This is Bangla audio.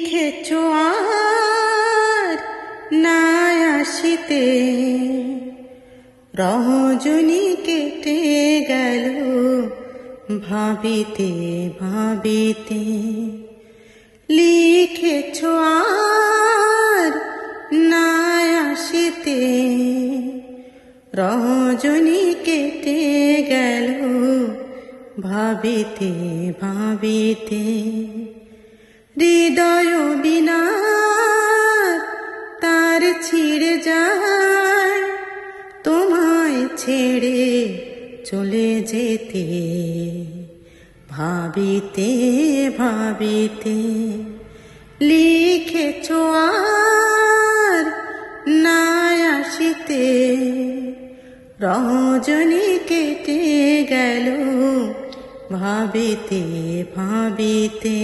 লিখেছ আর না আসিতে, রজনী কেটে গেল ভাবিতে ভাবিতে। লিখেছ আর না আসিতে, রজনী কেটে গেল ভাবিতে ভাবিতে। হৃদয় বিনা তার ছিঁড়ে যায়, তোমায় ছেড়ে চলে যেতে ভাবিতে ভাবিতে। লিখেছ আর না আসিতে, রজনী কেটে গেল ভাবিতে ভাবিতে।